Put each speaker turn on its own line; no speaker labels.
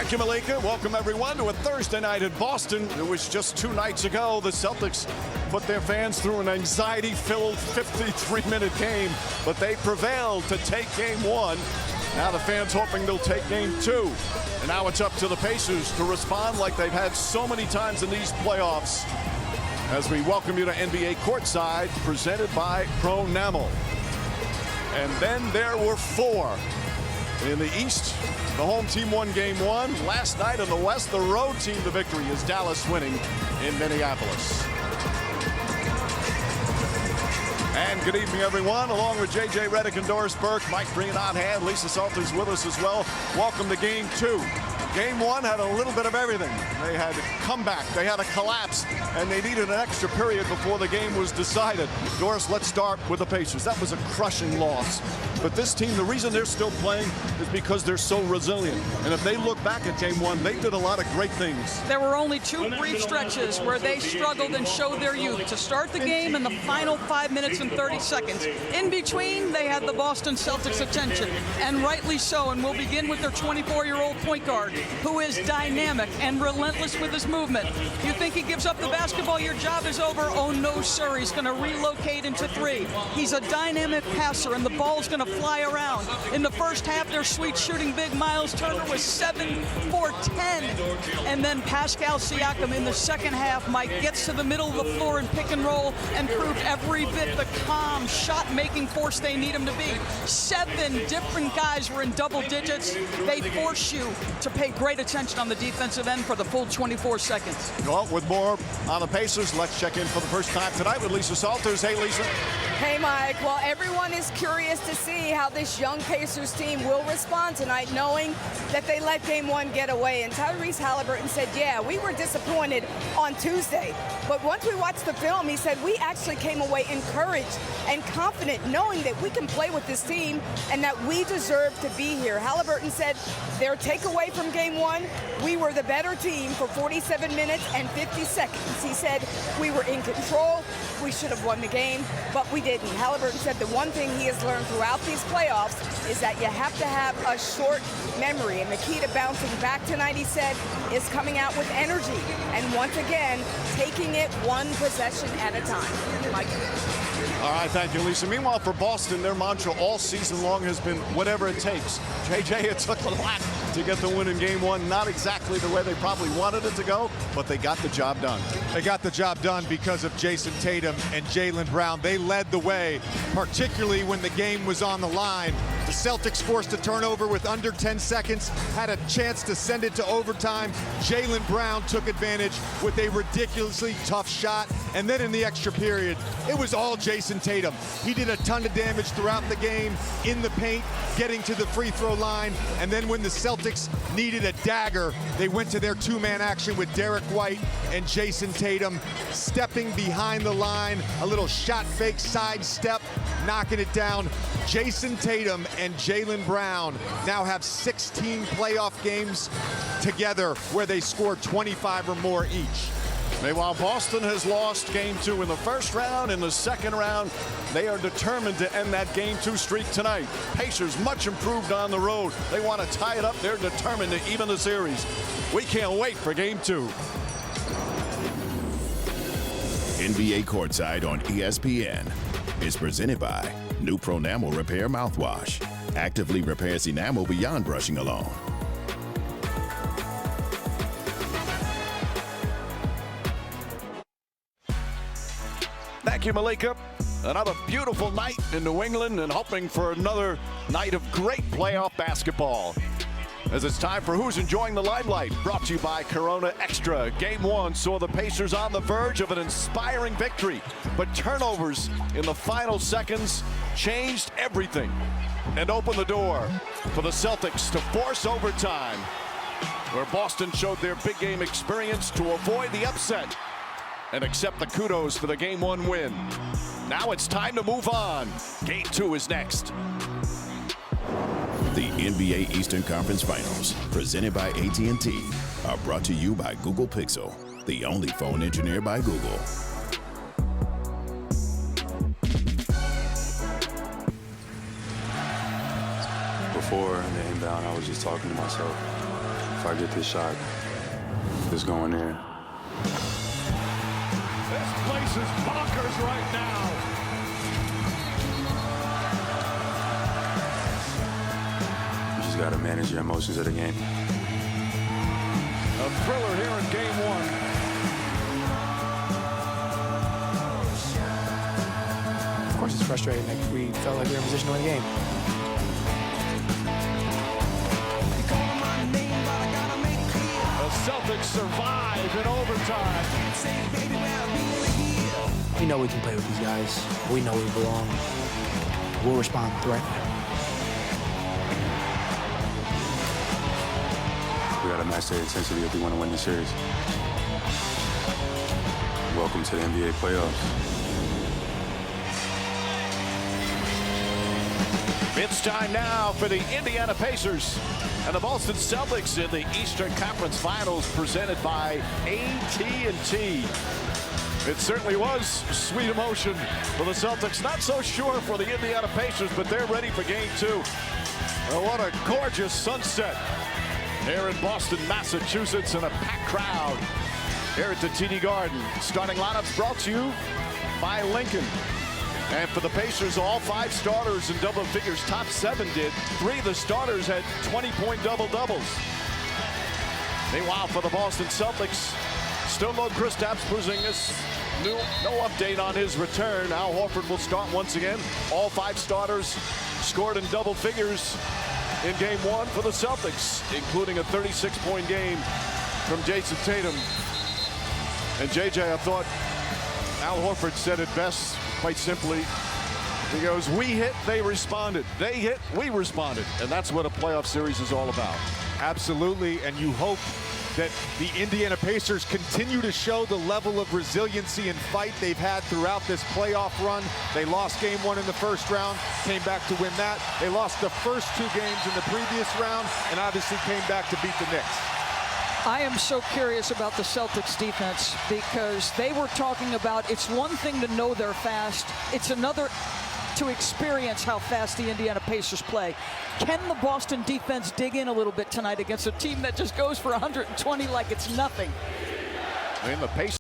Thank you, Malika. Welcome, everyone, to a Thursday night in Boston. It was just 2 nights ago. The Celtics put their fans through an anxiety-filled 53-minute game, but they prevailed to take Game 1. Now the fans hoping they'll take Game 2. And now it's up to the Pacers to respond like they've had so many times in these playoffs. As we welcome you to NBA Courtside, presented by Pronamel. And then there were 4. In the East, the home team won Game 1. Last night in the West, the road team the victory is Dallas winning in Minneapolis. And good evening, everyone. Along with J.J. Redick and Doris Burke, Mike Breen on hand, Lisa Salters with us as well. Welcome to Game 2. Game 1 had a little bit of everything. They had a comeback, they had a collapse, and they needed an extra period before the game was decided. Doris, let's start with the Pacers. That was a crushing loss. But this team, the reason they're still playing is because they're so resilient. And if they look back at Game 1, they did a lot of great things.
There were only 2 brief stretches where they struggled and showed their youth. To start the game in the final 5 minutes and 30 seconds. In between, they had the Boston Celtics' attention, and rightly so. And we'll begin with their 24-year-old point guard, who is dynamic and relentless with his movement. You think he gives up the basketball, your job is over? Oh, no, sir. He's going to relocate into 3. He's a dynamic passer, and the ball's going to fly around. In the first half, their sweet shooting big Miles Turner was 7 for 10. And then Pascal Siakam in the second half, Mike, gets to the middle of the floor in pick and roll and proved every bit the calm shot-making force they need him to be. 7 different guys were in double digits. They force you to pay great attention on the defensive end for the full 24 seconds.
Well, with more on the Pacers, let's check in for the first time tonight with Lisa Salters. Hey, Lisa.
Hey, Mike. Well, everyone is curious to see how this young Pacers team will respond tonight, knowing that they let Game 1 get away. And Tyrese Halliburton said, yeah, we were disappointed on Tuesday. But once we watched the film, he said, we actually came away encouraged and confident, knowing that we can play with this team and that we deserve to be here. Halliburton said their takeaway from Game 1, we were the better team for 47 minutes and 50 seconds. He said we were in control. We should have won the game, but we didn't. Halliburton said the one thing he has learned throughout these playoffs is that you have to have a short memory. And the key to bouncing back tonight, he said, is coming out with energy. And once again, taking it one possession at a time. Mike.
All right, thank you, Lisa. Meanwhile, for Boston, their mantra all season long has been whatever it takes. JJ, it took a lot to get the win in Game 1. Not exactly the way they probably wanted it to go, but they got the job done.
They got the job done because of Jason Tatum and Jaylen Brown. They led the way, particularly when the game was on the line. The Celtics forced a turnover with under 10 seconds, had a chance to send it to overtime. Jaylen Brown took advantage with a ridiculously tough shot. And then in the extra period, it was all Jason Tatum. He did a ton of damage throughout the game, in the paint, getting to the free throw line. And then when the Celtics needed a dagger, they went to their 2-man action with Derek White and Jason Tatum stepping behind the line, a little shot fake side step, knocking it down. Jason Tatum and Jaylen Brown now have 16 playoff games together where they scored 25 or more each.
Meanwhile, Boston has lost Game 2 in the first round. In the second round, they are determined to end that Game 2 streak tonight. Pacers much improved on the road. They want to tie it up. They're determined to even the series. We can't wait for Game 2.
NBA Courtside on ESPN is presented by new Pronamel Repair Mouthwash. Actively repairs enamel beyond brushing alone.
Thank you, Malika. Another beautiful night in New England and hoping for another night of great playoff basketball. As it's time for Who's Enjoying the Limelight, brought to you by Corona Extra. Game 1 saw the Pacers on the verge of an inspiring victory, but turnovers in the final seconds changed everything and opened the door for the Celtics to force overtime, where Boston showed their big game experience to avoid the upset and accept the kudos for the Game 1 win. Now it's time to move on. Game 2 is next.
The NBA Eastern Conference Finals, presented by AT&T, are brought to you by Google Pixel, the only phone engineered by Google.
Before the inbound, I was just talking to myself. if I get this shot, it's going in.
This place is bonkers right now.
You just got to manage your emotions of the game.
A thriller here in game one.
Of course it's frustrating. Like, we felt like we were in position to win the game.
The Celtics survive in overtime.
We know we can play with these guys. We know we belong. We'll respond the right way.
We got to match the intensity if we want to win the series. Welcome to the NBA playoffs.
It's time now for the Indiana Pacers and the Boston Celtics in the Eastern Conference Finals, presented by AT&T. It certainly was sweet emotion for the Celtics. Not so sure for the Indiana Pacers, but they're ready for game two. Oh, what a gorgeous sunset here in Boston, Massachusetts, and a packed crowd here at the TD Garden. Starting lineups brought to you by Lincoln. And for the Pacers, all 5 starters in double figures. Top 7 did. 3 of the starters had 20-point double-doubles. Meanwhile, for the Boston Celtics, still no Kristaps Porzingis. No update on his return. Al Horford will start once again. All 5 starters scored in double figures in game 1 for the Celtics, including a 36-point game from Jason Tatum. And JJ, I thought Al Horford said it best, quite simply. He goes, we hit, they responded. They hit, we responded. And that's what a playoff series is all about.
Absolutely, and you hope that the Indiana Pacers continue to show the level of resiliency and fight they've had throughout this playoff run. They lost game 1 in the first round, came back to win that. They lost the first 2 games in the previous round, and obviously came back to beat the Knicks.
I am so curious about the Celtics defense, because they were talking about it's one thing to know they're fast. It's another to experience how fast the Indiana Pacers play. Can the Boston defense dig in a little bit tonight against a team that just goes for 120 like it's nothing?
And the Pacers